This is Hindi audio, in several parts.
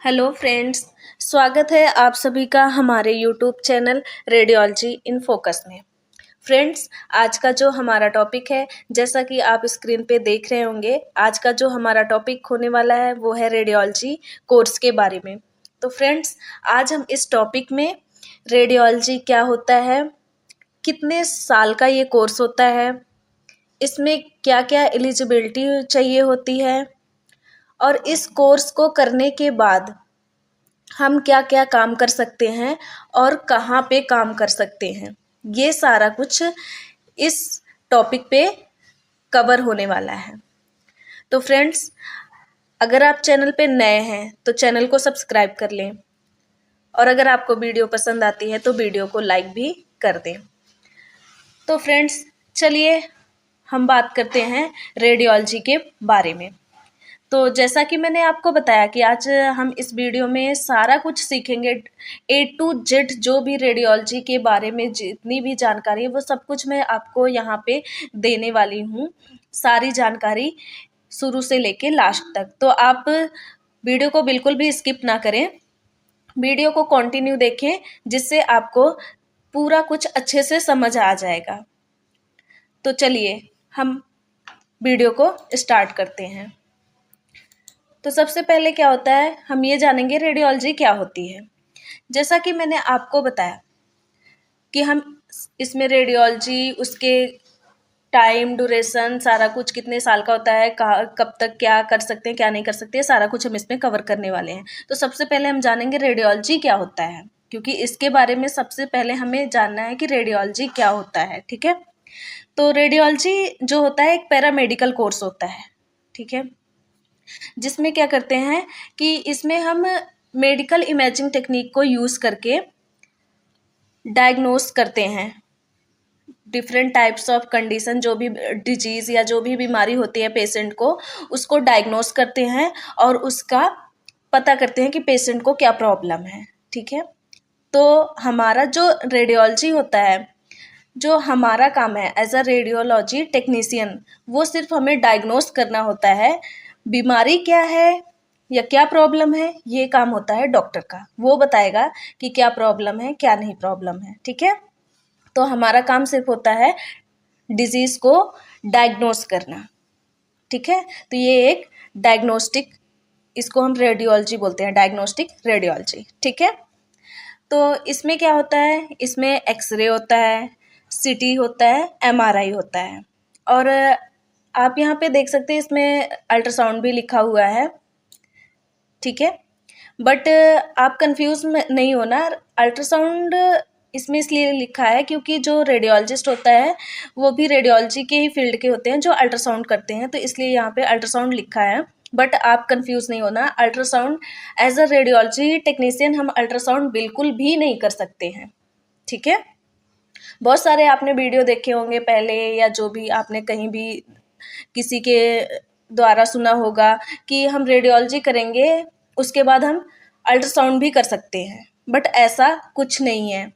Hello friends. स्वागत है आप सभी का हमारे YouTube channel radiology in focus में। फ्रेंड्स, आज का जो हमारा टॉपिक है, जैसा कि आप स्क्रीन पे देख रहे होंगे, आज का जो हमारा टॉपिक होने वाला है वो है रेडियोलॉजी कोर्स के बारे में। तो फ्रेंड्स, आज हम इस टॉपिक में रेडियोलॉजी क्या होता है, कितने साल का ये कोर्स होता है, इसमें क्या क्या एलिजिबिलिटी चाहिए होती है और इस कोर्स को करने के बाद हम क्या क्या काम कर सकते हैं और कहाँ पे काम कर सकते हैं, ये सारा कुछ इस टॉपिक पे कवर होने वाला है। तो फ्रेंड्स, अगर आप चैनल पे नए हैं तो चैनल को सब्सक्राइब कर लें और अगर आपको वीडियो पसंद आती है तो वीडियो को लाइक भी कर दें। तो फ्रेंड्स, चलिए हम बात करते हैं रेडियोलॉजी के बारे में। तो जैसा कि मैंने आपको बताया कि आज हम इस वीडियो में सारा कुछ सीखेंगे, ए टू जेड जो भी रेडियोलॉजी के बारे में जितनी भी जानकारी है वो सब कुछ मैं आपको यहाँ पे देने वाली हूँ, सारी जानकारी शुरू से लेके लास्ट तक। तो आप वीडियो को बिल्कुल भी स्किप ना करें, वीडियो को कंटिन्यू देखें, जिससे आपको पूरा कुछ अच्छे से समझ आ जाएगा। तो चलिए हम वीडियो को स्टार्ट करते हैं। तो सबसे पहले क्या होता है, हम ये जानेंगे रेडियोलॉजी क्या होती है। जैसा कि मैंने आपको बताया कि हम इसमें रेडियोलॉजी, उसके टाइम ड्यूरेशन, सारा कुछ कितने साल का होता है, कब तक क्या कर सकते हैं क्या नहीं कर सकते, सारा कुछ हम इसमें कवर करने वाले हैं। तो सबसे पहले हम जानेंगे रेडियोलॉजी क्या होता है, क्योंकि इसके बारे में सबसे पहले हमें जानना है कि रेडियोलॉजी क्या होता है। ठीक है, तो रेडियोलॉजी जो होता है एक पैरामेडिकल कोर्स होता है। ठीक है, जिसमें क्या करते हैं कि इसमें हम मेडिकल इमेजिंग टेक्निक को यूज़ करके डायग्नोस करते हैं डिफरेंट टाइप्स ऑफ कंडीशन, जो भी डिजीज़ या जो भी बीमारी होती है पेशेंट को, उसको डायग्नोस करते हैं और उसका पता करते हैं कि पेशेंट को क्या प्रॉब्लम है। ठीक है, तो हमारा जो रेडियोलॉजी होता है, जो हमारा काम है एज अ रेडियोलॉजी टेक्नीशियन, वो सिर्फ हमें डायग्नोस करना होता है, बीमारी क्या है या क्या प्रॉब्लम है, ये काम होता है डॉक्टर का। वो बताएगा कि क्या प्रॉब्लम है क्या नहीं प्रॉब्लम है। ठीक है, तो हमारा काम सिर्फ होता है डिजीज़ को डायग्नोस करना। ठीक है, तो ये एक डायग्नोस्टिक, इसको हम रेडियोलॉजी बोलते हैं, डायग्नोस्टिक रेडियोलॉजी। ठीक है, तो इसमें क्या होता है, इसमें एक्सरे होता है, सीटी होता है, एमआरआई होता है, और आप यहाँ पे देख सकते हैं इसमें अल्ट्रासाउंड भी लिखा हुआ है। ठीक है, बट आप कंफ्यूज नहीं होना, अल्ट्रासाउंड इसमें इसलिए लिखा है क्योंकि जो रेडियोलॉजिस्ट होता है वो भी रेडियोलॉजी के ही फील्ड के होते हैं जो अल्ट्रासाउंड करते हैं, तो इसलिए यहाँ पे अल्ट्रासाउंड लिखा है। बट आप कंफ्यूज नहीं होना, ultrasound as a radiology technician हम अल्ट्रासाउंड बिल्कुल भी नहीं कर सकते हैं। ठीक है, बहुत सारे आपने वीडियो देखे होंगे पहले, या जो भी आपने कहीं भी किसी के द्वारा सुना होगा कि हम रेडियोलॉजी करेंगे उसके बाद हम अल्ट्रासाउंड भी कर सकते हैं, बट ऐसा कुछ नहीं है।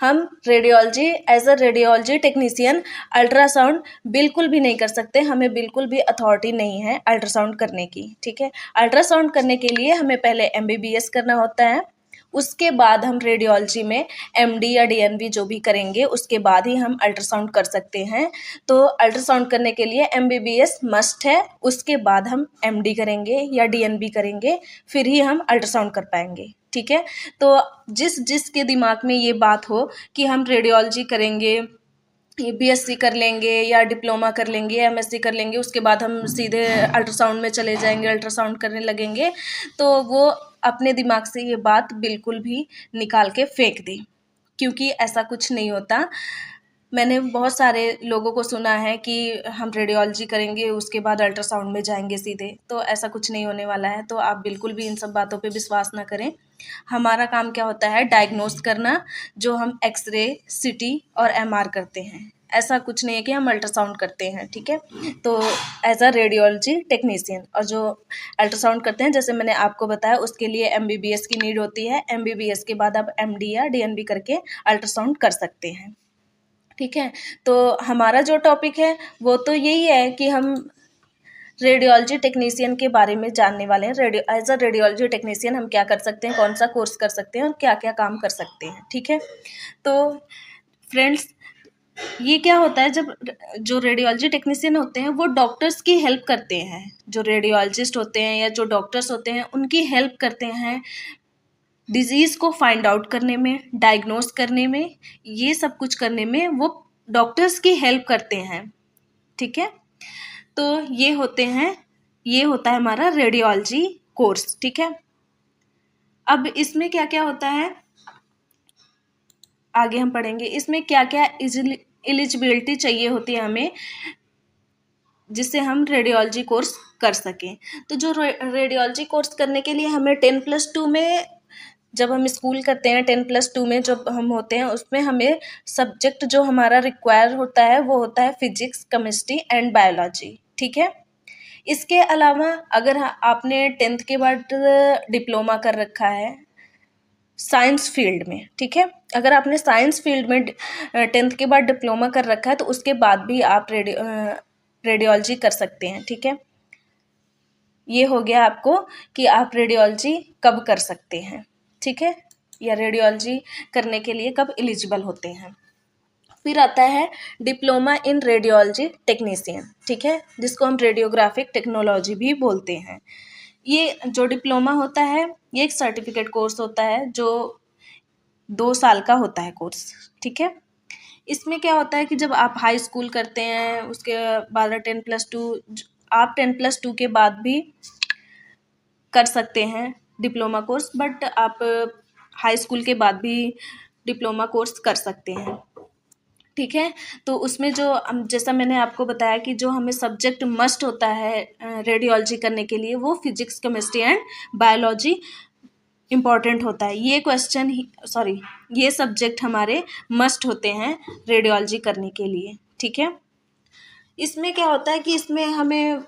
हम radiology as a radiology technician ultrasound बिल्कुल भी नहीं कर सकते, हमें बिल्कुल भी अथॉरिटी नहीं है अल्ट्रासाउंड करने की। ठीक है, अल्ट्रासाउंड करने के लिए हमें पहले एमबीबीएस करना होता है, उसके बाद हम रेडियोलॉजी में एमडी या डीएनबी जो भी करेंगे उसके बाद ही हम अल्ट्रासाउंड कर सकते हैं। तो अल्ट्रासाउंड करने के लिए एमबीबीएस मस्ट है, उसके बाद हम एमडी करेंगे या डीएनबी करेंगे, फिर ही हम अल्ट्रासाउंड कर पाएंगे। ठीक है, तो जिसके दिमाग में ये बात हो कि हम रेडियोलॉजी करेंगे, बीएससी कर लेंगे या डिप्लोमा कर लेंगे, एमएससी कर लेंगे, उसके बाद हम सीधे अल्ट्रासाउंड में चले जाएंगे, अल्ट्रासाउंड करने लगेंगे, तो वो अपने दिमाग से ये बात बिल्कुल भी निकाल के फेंक दी, क्योंकि ऐसा कुछ नहीं होता। मैंने बहुत सारे लोगों को सुना है कि हम रेडियोलॉजी करेंगे उसके बाद अल्ट्रासाउंड में जाएंगे सीधे, तो ऐसा कुछ नहीं होने वाला है। तो आप बिल्कुल भी इन सब बातों पे विश्वास ना करें। हमारा काम क्या होता है, डायग्नोस करना, जो हम एक्सरे, सीटी और एमआर करते हैं। ऐसा कुछ नहीं है कि हम अल्ट्रासाउंड करते हैं। ठीक है, तो एज अ रेडियोलॉजी टेक्नीशियन, और जो अल्ट्रासाउंड करते हैं जैसे मैंने आपको बताया उसके लिए एमबीबीएस की नीड होती है, एमबीबीएस के बाद आप एमडी या डीएनबी करके अल्ट्रासाउंड कर सकते हैं। ठीक है, तो हमारा जो टॉपिक है वो तो यही है कि हम रेडियोलॉजी टेक्नीशियन के बारे में जानने वाले हैं। एज अ रेडियोलॉजी टेक्नीशियन हम क्या कर सकते हैं, कौन सा कोर्स कर सकते हैं और क्या क्या काम कर सकते हैं, ठीक है। तो फ्रेंड्स, ये क्या होता है, जब जो रेडियोलॉजी टेक्नीशियन होते हैं वो डॉक्टर्स की हेल्प करते हैं, जो रेडियोलॉजिस्ट होते हैं या जो डॉक्टर्स होते हैं उनकी हेल्प करते हैं डिजीज़ को फाइंड आउट करने में, डायग्नोस करने में, ये सब कुछ करने में वो डॉक्टर्स की हेल्प करते हैं, ठीक है। तो ये होता है हमारा रेडियोलॉजी कोर्स, ठीक है। अब इसमें क्या क्या होता है आगे हम पढ़ेंगे। इसमें क्या क्या एलिजिबिलिटी चाहिए होती है हमें, जिससे हम रेडियोलॉजी कोर्स कर सकें। तो जो रेडियोलॉजी कोर्स करने के लिए हमें 10+2 में, जब हम स्कूल करते हैं 10+2 में जब हम होते हैं, उसमें हमें सब्जेक्ट जो हमारा रिक्वायर होता है वो होता है फिजिक्स, केमिस्ट्री एंड बायोलॉजी, ठीक है। इसके अलावा अगर आपने 10th के बाद डिप्लोमा कर रखा है साइंस फील्ड में, ठीक है, अगर आपने साइंस फील्ड में 10th के बाद डिप्लोमा कर रखा है तो उसके बाद भी आप रेडियोलॉजी कर सकते हैं, ठीक है। ये हो गया आपको कि आप रेडियोलॉजी कब कर सकते हैं, ठीक है, या रेडियोलॉजी करने के लिए कब एलिजिबल होते हैं। फिर आता है डिप्लोमा इन रेडियोलॉजी टेक्नीशियन, ठीक है, जिसको हम रेडियोग्राफिक टेक्नोलॉजी भी बोलते हैं। ये जो डिप्लोमा होता है ये एक सर्टिफिकेट कोर्स होता है जो 2 साल का होता है कोर्स, ठीक है। इसमें क्या होता है कि जब आप हाई स्कूल करते हैं उसके बाद 10+2, आप 10+2 के बाद भी कर सकते हैं डिप्लोमा कोर्स, बट आप हाई स्कूल के बाद भी डिप्लोमा कोर्स कर सकते हैं, ठीक है। तो उसमें जो जैसा मैंने आपको बताया कि जो हमें सब्जेक्ट मस्ट होता है रेडियोलॉजी करने के लिए वो physics, chemistry and biology important होता है। ये सब्जेक्ट हमारे मस्ट होते हैं रेडियोलॉजी करने के लिए, ठीक है। इसमें क्या होता है कि इसमें हमें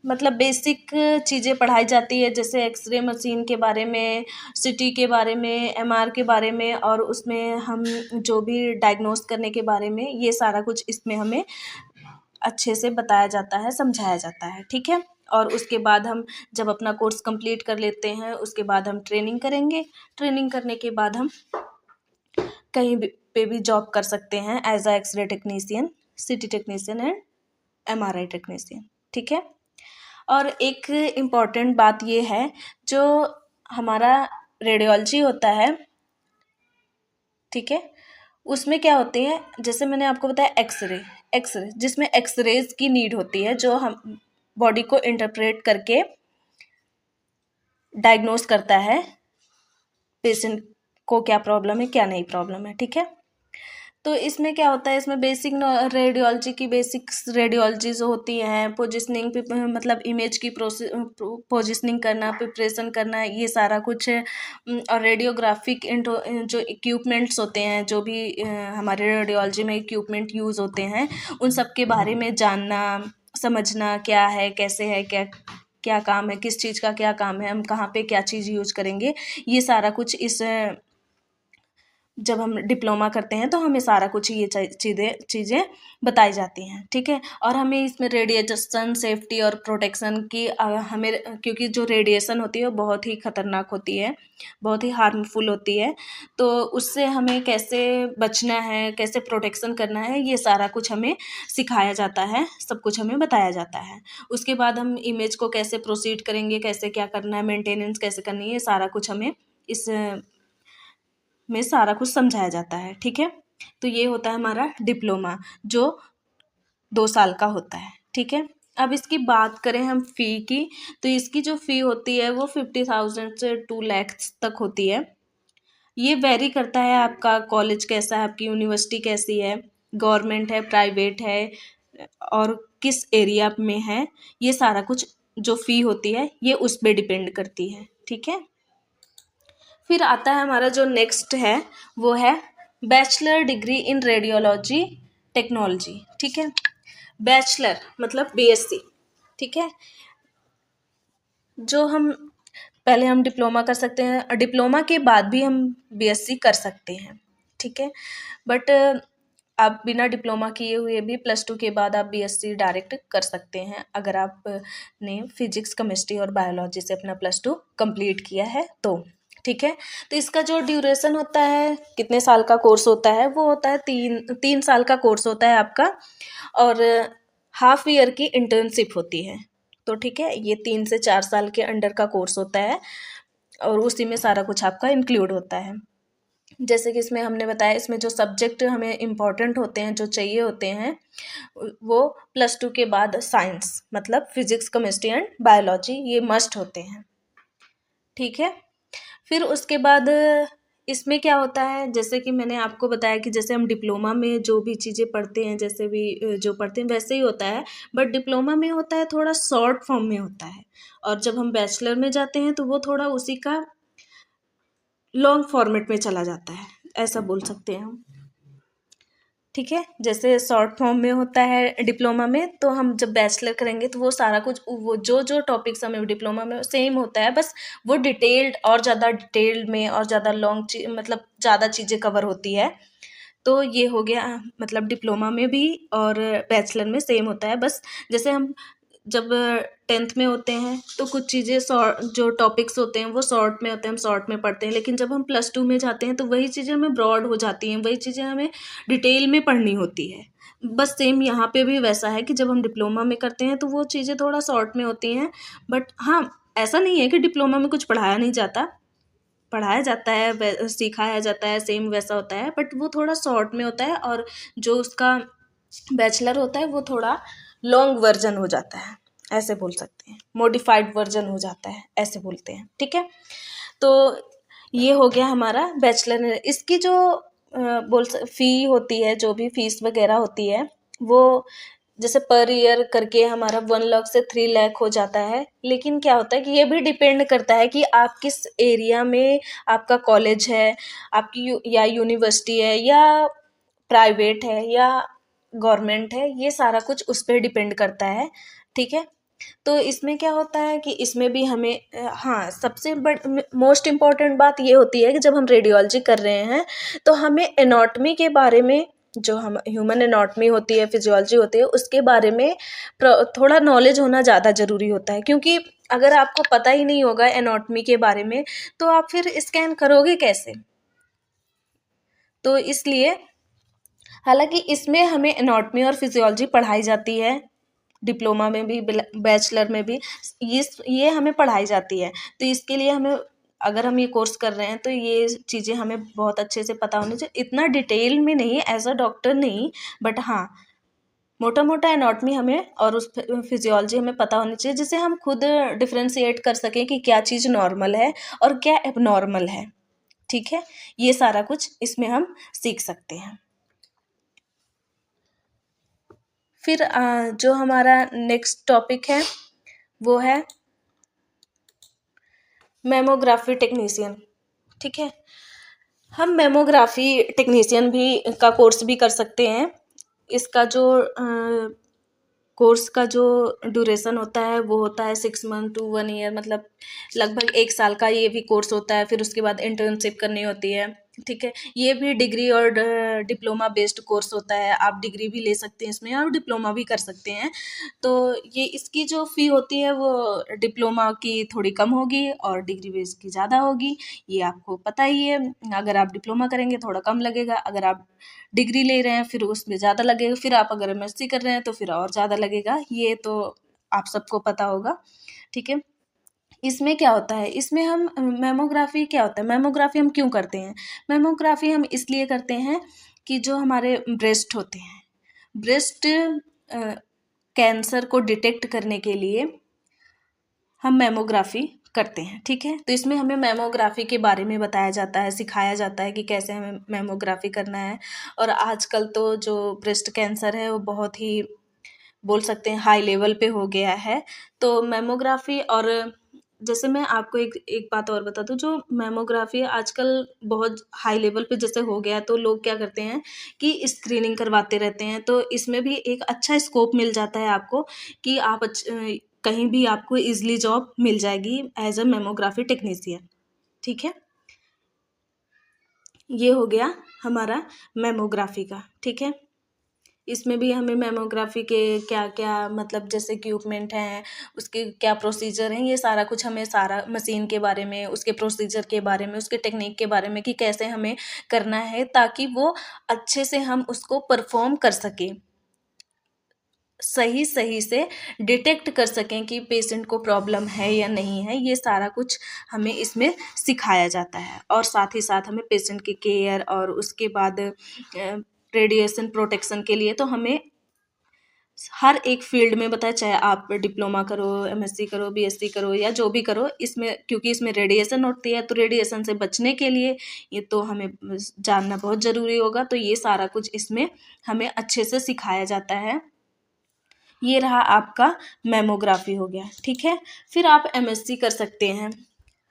मतलब बेसिक चीज़ें पढ़ाई जाती है, जैसे एक्सरे मशीन के बारे में, सीटी के बारे में, एमआर के बारे में, और उसमें हम जो भी डायग्नोस करने के बारे में, ये सारा कुछ इसमें हमें अच्छे से बताया जाता है, समझाया जाता है, ठीक है। और उसके बाद हम जब अपना कोर्स कंप्लीट कर लेते हैं उसके बाद हम ट्रेनिंग करेंगे। ट्रेनिंग करने के बाद हम कहीं पे भी जॉब कर सकते हैं एज अ एक्सरे टेक्नीशियन, सीटी टेक्नीशियन एंड एमआरआई टेक्नीशियन, ठीक है। और एक इम्पॉर्टेंट बात ये है, जो हमारा रेडियोलॉजी होता है, ठीक है, उसमें क्या होते हैं, जैसे मैंने आपको बताया एक्सरे जिसमें एक्सरेज की नीड होती है, जो हम बॉडी को इंटरप्रेट करके डायग्नोस करता है पेशेंट को क्या प्रॉब्लम है क्या नहीं प्रॉब्लम है, ठीक है। तो इसमें क्या होता है, इसमें बेसिक रेडियोलॉजी की बेसिक्स रेडियोलॉजी जो होती हैं, पोजिशनिंग मतलब इमेज की पोजिशनिंग करना, प्रिपरेशन करना, ये सारा कुछ है। और रेडियोग्राफिक जो इक्विपमेंट्स होते हैं, जो भी हमारे रेडियोलॉजी में इक्विपमेंट यूज़ होते हैं, उन सब के बारे में जानना, समझना क्या है, कैसे है, क्या क्या काम है, किस चीज़ का क्या काम है, हम कहाँ पे क्या चीज़ यूज करेंगे, ये सारा कुछ इस जब हम डिप्लोमा करते हैं तो हमें सारा कुछ ये चीज़ें बताई जाती हैं, ठीक है। और हमें इसमें रेडिएशन सेफ्टी और प्रोटेक्शन की हमें, क्योंकि जो रेडिएशन होती है वो बहुत ही ख़तरनाक होती है, बहुत ही हार्मफुल होती है, तो उससे हमें कैसे बचना है, कैसे प्रोटेक्शन करना है, ये सारा कुछ हमें सिखाया जाता है, सब कुछ हमें बताया जाता है। उसके बाद हम इमेज को कैसे प्रोसीड करेंगे, कैसे क्या करना है, मेंटेनेंस कैसे करनी है, ये सारा कुछ हमें इस में सारा कुछ समझाया जाता है, ठीक है। तो ये होता है हमारा डिप्लोमा जो 2 साल का होता है, ठीक है। अब इसकी बात करें हम फ़ी की, तो इसकी जो फ़ी होती है वो 50,000 से 2 लाख तक होती है। ये वेरी करता है आपका कॉलेज कैसा है, आपकी यूनिवर्सिटी कैसी है, गवर्नमेंट है, प्राइवेट है, और किस एरिया में है, ये सारा कुछ जो फ़ी होती है ये उस पर डिपेंड करती है, ठीक है। फिर आता है हमारा जो नेक्स्ट है वो है bachelor degree in radiology technology, ठीक है। बैचलर मतलब बीएससी, ठीक है। जो हम पहले हम डिप्लोमा कर सकते हैं और डिप्लोमा के बाद भी हम बीएससी कर सकते हैं, ठीक है। बट आप बिना डिप्लोमा किए हुए भी +2 के बाद आप बीएससी डायरेक्ट कर सकते हैं, अगर आपने फिजिक्स, केमिस्ट्री और बायोलॉजी से अपना +2 कंप्लीट किया है तो। ठीक है, तो इसका जो ड्यूरेशन होता है, कितने साल का कोर्स होता है, वो होता है 3 साल का कोर्स होता है आपका, और हाफ ईयर की इंटर्नशिप होती है। तो ठीक है, ये 3 से 4 साल के अंडर का कोर्स होता है, और उसी में सारा कुछ आपका इंक्लूड होता है। जैसे कि इसमें हमने बताया, इसमें जो सब्जेक्ट हमें इम्पॉर्टेंट होते हैं, जो चाहिए होते हैं, वो +2 के बाद साइंस, मतलब फिजिक्स, केमिस्ट्री एंड बायोलॉजी, ये मस्ट होते हैं। ठीक है, फिर उसके बाद इसमें क्या होता है, जैसे कि मैंने आपको बताया कि जैसे हम डिप्लोमा में जो भी चीज़ें पढ़ते हैं, जैसे भी जो पढ़ते हैं वैसे ही होता है, बट डिप्लोमा में होता है थोड़ा शॉर्ट फॉर्म में होता है, और जब हम बैचलर में जाते हैं तो वो थोड़ा उसी का लॉन्ग फॉर्मेट में चला जाता है, ऐसा बोल सकते हैं हम। ठीक है, जैसे शॉर्ट फॉर्म में होता है डिप्लोमा में, तो हम जब बैचलर करेंगे तो वो सारा कुछ, वो जो जो टॉपिक्स हमें डिप्लोमा में सेम होता है, बस वो डिटेल्ड और ज़्यादा डिटेल्ड में और ज़्यादा लॉन्ग मतलब ज़्यादा चीज़ें कवर होती है। तो ये हो गया, मतलब डिप्लोमा में भी और बैचलर में सेम होता है, बस जैसे हम जब 10th में होते हैं तो कुछ चीज़ें शॉर्ट, जो टॉपिक्स होते हैं वो शॉर्ट में होते हैं, हम शॉर्ट में पढ़ते हैं, लेकिन जब हम +2 में जाते हैं तो वही चीज़ें हमें ब्रॉड हो जाती हैं, वही चीज़ें हमें डिटेल में पढ़नी होती है। बस सेम यहाँ पे भी वैसा है कि जब हम डिप्लोमा में करते हैं तो वो चीज़ें थोड़ा शॉर्ट में होती हैं, बट हाँ, ऐसा नहीं है कि डिप्लोमा में कुछ पढ़ाया नहीं जाता, पढ़ाया जाता है, सिखाया जाता है, सेम वैसा होता है, बट वो थोड़ा शॉर्ट में होता है, और जो उसका बैचलर होता है वो थोड़ा लॉन्ग वर्जन हो जाता है, ऐसे बोल सकते हैं, मॉडिफाइड वर्जन हो जाता है, ऐसे बोलते हैं। ठीक है, तो ये हो गया हमारा बैचलर। इसकी जो फ़ी होती है, जो भी फीस वगैरह होती है, वो जैसे पर ईयर करके हमारा 1 लाख से 3 लाख हो जाता है, लेकिन क्या होता है कि ये भी डिपेंड करता है कि आप किस एरिया में आपका कॉलेज है, आपकी या यूनिवर्सिटी है, या प्राइवेट है, या गवर्नमेंट है, ये सारा कुछ उस पर डिपेंड करता है। ठीक है, तो इसमें क्या होता है कि इसमें भी हमें हाँ, सबसे मोस्ट इम्पॉर्टेंट बात ये होती है कि जब हम रेडियोलॉजी कर रहे हैं तो हमें एनाटॉमी के बारे में, जो हम ह्यूमन एनाटॉमी होती है, फिजियोलॉजी होती है, उसके बारे में थोड़ा नॉलेज होना ज़्यादा ज़रूरी होता है, क्योंकि अगर आपको पता ही नहीं होगा एनाटॉमी के बारे में तो आप फिर स्कैन करोगे कैसे। तो इसलिए, हालांकि इसमें हमें एनाटॉमी और फिजियोलॉजी पढ़ाई जाती है, डिप्लोमा में भी बैचलर में भी, ये हमें पढ़ाई जाती है, तो इसके लिए हमें, अगर हम ये कोर्स कर रहे हैं तो ये चीज़ें हमें बहुत अच्छे से पता होनी चाहिए, इतना डिटेल में नहीं, एज अ डॉक्टर नहीं, बट हाँ, मोटा मोटा एनाटॉमी हमें और उस फिजियोलॉजी हमें पता होनी चाहिए, जिससे हम खुद डिफ्रेंशिएट कर सकें कि क्या चीज़ नॉर्मल है और क्या एबनॉर्मल है। ठीक है, ये सारा कुछ इसमें हम सीख सकते हैं। फिर जो हमारा नेक्स्ट टॉपिक है वो है मेमोग्राफी टेक्नीशियन। ठीक है, हम मेमोग्राफी टेक्नीशियन भी का कोर्स भी कर सकते हैं। इसका जो कोर्स का जो ड्यूरेशन होता है वो होता है 6 मंथ to 1 ईयर, मतलब लगभग 1 साल का ये भी कोर्स होता है। फिर उसके बाद इंटर्नशिप करनी होती है। ठीक है, ये भी डिग्री और डिप्लोमा बेस्ड कोर्स होता है, आप डिग्री भी ले सकते हैं इसमें और डिप्लोमा भी कर सकते हैं। तो ये इसकी जो फ़ी होती है वो डिप्लोमा की थोड़ी कम होगी और डिग्री बेस की ज़्यादा होगी, ये आपको पता ही है। अगर आप डिप्लोमा करेंगे थोड़ा कम लगेगा, अगर आप डिग्री ले रहे हैं फिर उसमें ज़्यादा लगेगा, फिर आप अगर एमएससी कर रहे हैं तो फिर और ज़्यादा लगेगा, ये तो आप सबको पता होगा। ठीक है, इसमें क्या होता है, इसमें हम मेमोग्राफी क्या होता है, मेमोग्राफी हम क्यों करते हैं, मेमोग्राफी हम इसलिए करते हैं कि जो हमारे ब्रेस्ट होते हैं, ब्रेस्ट कैंसर को डिटेक्ट करने के लिए हम मेमोग्राफी करते हैं। ठीक है, तो इसमें हमें मेमोग्राफी के बारे में बताया जाता है, सिखाया जाता है कि कैसे हमें मेमोग्राफी करना है। और आजकल तो जो ब्रेस्ट कैंसर है वो बहुत ही, बोल सकते हैं, हाई लेवल पे हो गया है। तो मेमोग्राफी, और जैसे मैं आपको एक एक बात और बता दूं, जो मेमोग्राफी आजकल बहुत हाई लेवल पे जैसे हो गया, तो लोग क्या करते हैं कि स्क्रीनिंग करवाते रहते हैं, तो इसमें भी एक अच्छा स्कोप मिल जाता है आपको कि आप कहीं भी आपको इजली जॉब मिल जाएगी एज अ मेमोग्राफी टेक्नीशियन। ठीक है, ये हो गया हमारा मेमोग्राफी का, ठीक है। इसमें भी हमें मेमोग्राफी के क्या क्या मतलब जैसे इक्विपमेंट हैं, उसके क्या प्रोसीजर हैं, ये सारा कुछ हमें सारा मशीन के बारे में, उसके प्रोसीजर के बारे में, उसके टेक्निक के बारे में कि कैसे हमें करना है ताकि वो अच्छे से हम उसको परफॉर्म कर सकें, सही सही से डिटेक्ट कर सकें कि पेशेंट को प्रॉब्लम है या नहीं है। ये सारा कुछ हमें इसमें सिखाया जाता है। और साथ ही साथ हमें पेशेंट की केयर और उसके बाद रेडिएशन प्रोटेक्शन के लिए तो हमें हर एक फील्ड में बताया, चाहे आप डिप्लोमा करो, एमएससी करो, बीएससी करो या जो भी करो, इसमें क्योंकि इसमें रेडिएशन होती है तो रेडिएशन से बचने के लिए ये तो हमें जानना बहुत ज़रूरी होगा। तो ये सारा कुछ इसमें हमें अच्छे से सिखाया जाता है। ये रहा आपका मेमोग्राफी हो गया, ठीक है। फिर आप एमएससी कर सकते हैं।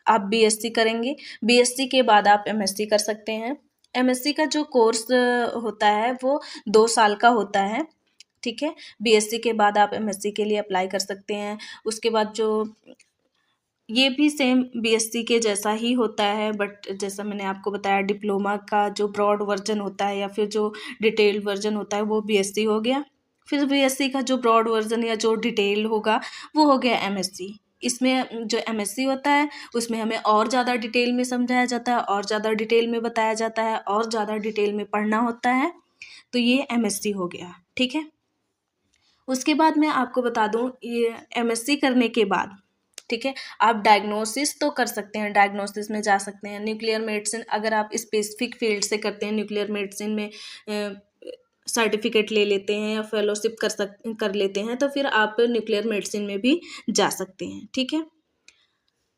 आप बीएससी करेंगे, बीएससी के बाद आप एमएससी कर सकते हैं। एमएससी का जो कोर्स होता है वो 2 साल का होता है, ठीक है। बीएससी के बाद आप एमएससी के लिए अप्लाई कर सकते हैं। उसके बाद जो ये भी सेम बीएससी के जैसा ही होता है, बट जैसा मैंने आपको बताया डिप्लोमा का जो ब्रॉड वर्जन होता है या फिर जो डिटेल्ड वर्जन होता है वो बीएससी हो गया। फिर बीएससी का जो ब्रॉड वर्जन या जो डिटेल होगा वो हो गया एमएससी। इसमें जो एमएससी होता है उसमें हमें और ज़्यादा डिटेल में समझाया जाता है, और ज़्यादा डिटेल में बताया जाता है, और ज़्यादा डिटेल में पढ़ना होता है। तो ये एमएससी हो गया, ठीक है। उसके बाद मैं आपको बता दूं, ये एमएससी करने के बाद, ठीक है, आप डायग्नोसिस तो कर सकते हैं, डायग्नोसिस में जा सकते हैं। न्यूक्लियर मेडिसिन अगर आप स्पेसिफिक फील्ड से करते हैं, न्यूक्लियर मेडिसिन में सर्टिफिकेट ले लेते हैं या फेलोशिप कर लेते हैं, तो फिर आप न्यूक्लियर मेडिसिन में भी जा सकते हैं, ठीक है।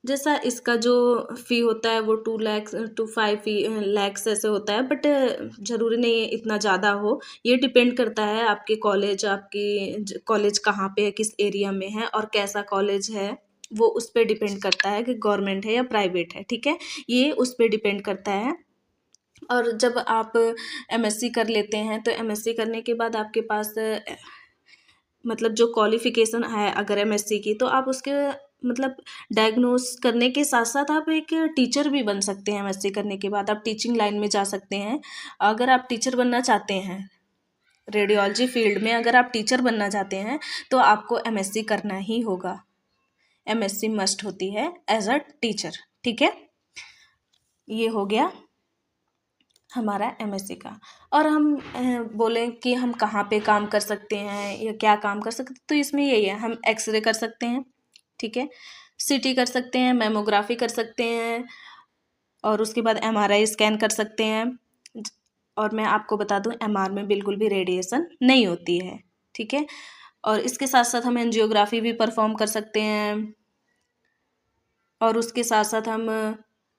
जैसा इसका जो फ़ी होता है वो 2 लाख टू 5 लैक्स ऐसे होता है, बट ज़रूरी नहीं है इतना ज़्यादा हो। ये डिपेंड करता है आपके कॉलेज, आपकी कॉलेज कहाँ पे है, किस एरिया में है और कैसा कॉलेज है, वो उस पर डिपेंड करता है कि गवर्नमेंट है या प्राइवेट है, ठीक है। ये उस पर डिपेंड करता है। और जब आप एमएससी कर लेते हैं तो एमएससी करने के बाद आपके पास मतलब जो क्वालिफिकेशन है अगर एमएससी की, तो आप उसके मतलब डायग्नोस करने के साथ साथ आप एक टीचर भी बन सकते हैं। एमएससी करने के बाद आप टीचिंग लाइन में जा सकते हैं। अगर आप टीचर बनना चाहते हैं रेडियोलॉजी फील्ड में, अगर आप टीचर बनना चाहते हैं तो आपको एमएससी करना ही होगा। एमएससी मस्ट होती है एज अ टीचर, ठीक है। ये हो गया हमारा एमएससी का। और हम बोलें कि हम कहाँ पे काम कर सकते हैं या क्या काम कर सकते हैं, तो इसमें यही है, हम एक्सरे कर सकते हैं, ठीक है, सीटी कर सकते हैं, मेमोग्राफी कर सकते हैं, और उसके बाद एमआरआई स्कैन कर सकते हैं। और मैं आपको बता दूं एमआर में बिल्कुल भी रेडिएशन नहीं होती है, ठीक है। और इसके साथ साथ हम एंजियोग्राफी भी परफॉर्म कर सकते हैं, और उसके साथ साथ हम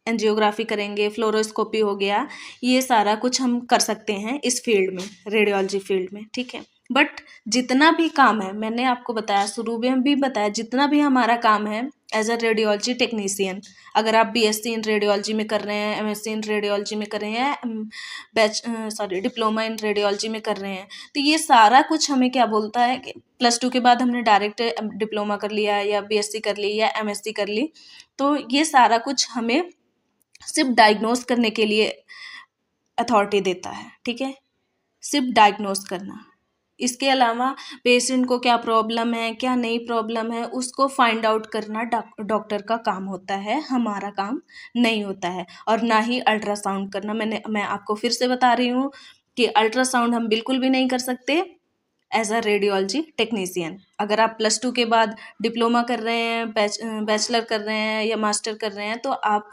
एंजियोग्राफी करेंगे, फ्लोरोस्कोपी हो गया, ये सारा कुछ हम कर सकते हैं इस फील्ड में, रेडियोलॉजी फील्ड में, ठीक है। बट जितना भी काम है, मैंने आपको बताया, शुरू में भी बताया, जितना भी हमारा काम है एज अ रेडियोलॉजी टेक्नीशियन, अगर आप बीएससी इन रेडियोलॉजी में कर रहे हैं, एमएससी इन रेडियोलॉजी में कर रहे हैं, डिप्लोमा इन रेडियोलॉजी में कर रहे हैं, तो ये सारा कुछ हमें क्या बोलता है कि +2 के बाद हमने डायरेक्ट डिप्लोमा कर लिया या बीएससी कर ली या एमएससी कर ली, तो ये सारा कुछ हमें सिर्फ डायग्नोस करने के लिए अथॉरिटी देता है, ठीक है, सिर्फ डायग्नोस करना। इसके अलावा पेशेंट को क्या प्रॉब्लम है, क्या नहीं प्रॉब्लम है, उसको फाइंड आउट करना डॉक्टर का काम होता है, हमारा काम नहीं होता है। और ना ही अल्ट्रासाउंड करना। मैं आपको फिर से बता रही हूँ कि अल्ट्रासाउंड हम बिल्कुल भी नहीं कर सकते एज अ रेडियोलॉजी टेक्नीशियन। अगर आप +2 के बाद डिप्लोमा कर रहे हैं, बैचलर कर रहे हैं या मास्टर कर रहे हैं, तो आप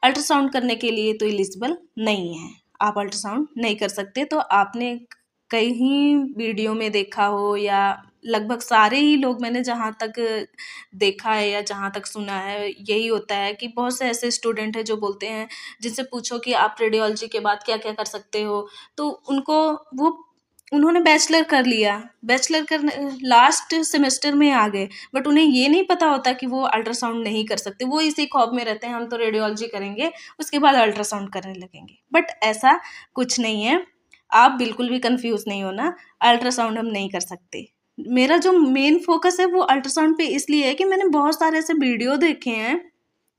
अल्ट्रासाउंड करने के लिए तो एलिजिबल नहीं है, आप अल्ट्रासाउंड नहीं कर सकते। तो आपने कहीं वीडियो में देखा हो, या लगभग सारे ही लोग, मैंने जहाँ तक देखा है या जहाँ तक सुना है, यही होता है कि बहुत से ऐसे स्टूडेंट हैं जो बोलते हैं, जिनसे पूछो कि आप रेडियोलॉजी के बाद क्या क्या कर सकते हो, तो उन्होंने बैचलर कर लिया, बैचलर करने लास्ट सेमेस्टर में आ गए, बट उन्हें ये नहीं पता होता कि वो अल्ट्रासाउंड नहीं कर सकते। वो इसी ख्वाब में रहते हैं, हम तो रेडियोलॉजी करेंगे उसके बाद अल्ट्रासाउंड करने लगेंगे, बट ऐसा कुछ नहीं है। आप बिल्कुल भी कंफ्यूज नहीं होना, अल्ट्रासाउंड हम नहीं कर सकते। मेरा जो मेन फोकस है वो अल्ट्रासाउंड पे इसलिए है कि मैंने बहुत सारे ऐसे वीडियो देखे हैं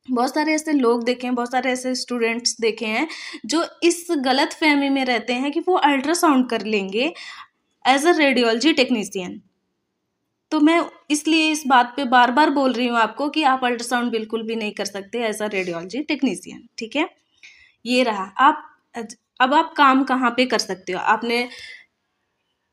बहुत सारे ऐसे लोग देखे हैं, बहुत सारे ऐसे स्टूडेंट्स देखे हैं जो इस गलत फहमी में रहते हैं कि वो अल्ट्रासाउंड कर लेंगे एज अ रेडियोलॉजी टेक्नीशियन। तो मैं इसलिए इस बात पे बार बार बोल रही हूँ आपको कि आप अल्ट्रासाउंड बिल्कुल भी नहीं कर सकते एज अ रेडियोलॉजी टेक्नीशियन, ठीक है। ये रहा। आप अब आप काम कहाँ पे कर सकते हो? आपने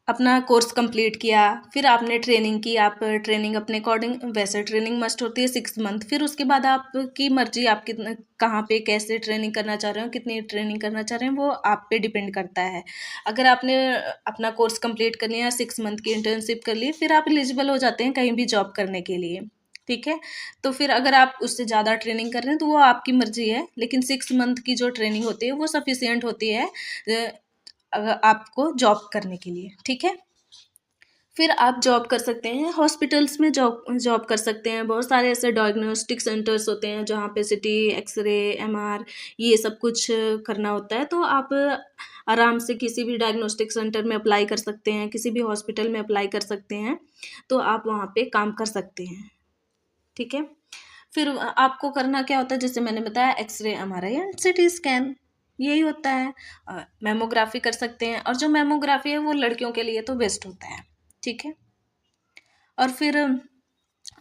अपना कोर्स कंप्लीट किया, फिर आपने ट्रेनिंग की, आप ट्रेनिंग अपने अकॉर्डिंग, वैसे ट्रेनिंग मस्ट होती है 6 मंथ, फिर उसके बाद आपकी मर्जी, आप कितना कहाँ पे कैसे ट्रेनिंग करना चाह रहे हो, कितनी ट्रेनिंग करना चाह रहे हैं, वो आप पे डिपेंड करता है। अगर आपने अपना कोर्स कंप्लीट कर लिया, 6 मंथ की इंटर्नशिप कर ली, फिर आप एलिजिबल हो जाते हैं कहीं भी जॉब करने के लिए, ठीक है। तो फिर अगर आप उससे ज़्यादा ट्रेनिंग कर रहे हैं तो वो आपकी मर्जी है, लेकिन 6 मंथ की जो ट्रेनिंग होती है वो सफिशियंट होती है अगर आपको जॉब करने के लिए, ठीक है। फिर आप जॉब कर सकते हैं हॉस्पिटल्स में, जॉब जॉब कर सकते हैं। बहुत सारे ऐसे डायग्नोस्टिक सेंटर्स होते हैं जहाँ पे सिटी, एक्सरे, एमआर, ये सब कुछ करना होता है। तो आप आराम से किसी भी डायग्नोस्टिक सेंटर में अप्लाई कर सकते हैं, किसी भी हॉस्पिटल में अप्लाई कर सकते हैं, तो आप वहाँ पे काम कर सकते हैं, ठीक है। फिर आपको करना क्या होता है, जैसे मैंने बताया, X ray, MRI and C T scan, यही होता है। मेमोग्राफी कर सकते हैं, और जो मेमोग्राफी है वो लड़कियों के लिए तो बेस्ट होता है, ठीक है। और फिर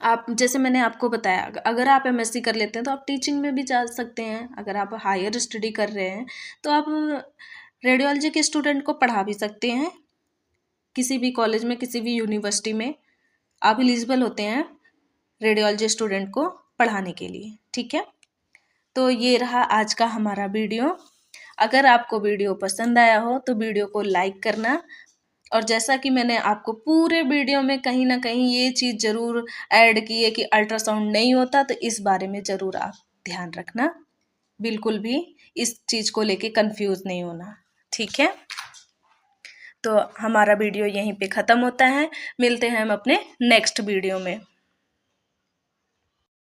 आप, जैसे मैंने आपको बताया, अगर आप एमएससी कर लेते हैं तो आप टीचिंग में भी जा सकते हैं। अगर आप हायर स्टडी कर रहे हैं तो आप रेडियोलॉजी के स्टूडेंट को पढ़ा भी सकते हैं किसी भी कॉलेज में, किसी भी यूनिवर्सिटी में आप एलिजिबल होते हैं रेडियोलॉजी स्टूडेंट को पढ़ाने के लिए, ठीक है। तो ये रहा आज का हमारा वीडियो। अगर आपको वीडियो पसंद आया हो तो वीडियो को लाइक करना, और जैसा कि मैंने आपको पूरे वीडियो में कहीं ना कहीं ये चीज़ ज़रूर ऐड की है कि अल्ट्रासाउंड नहीं होता, तो इस बारे में ज़रूर आप ध्यान रखना, बिल्कुल भी इस चीज़ को लेके कंफ्यूज नहीं होना, ठीक है। तो हमारा वीडियो यहीं पे ख़त्म होता है, मिलते हैं हम अपने नेक्स्ट वीडियो में।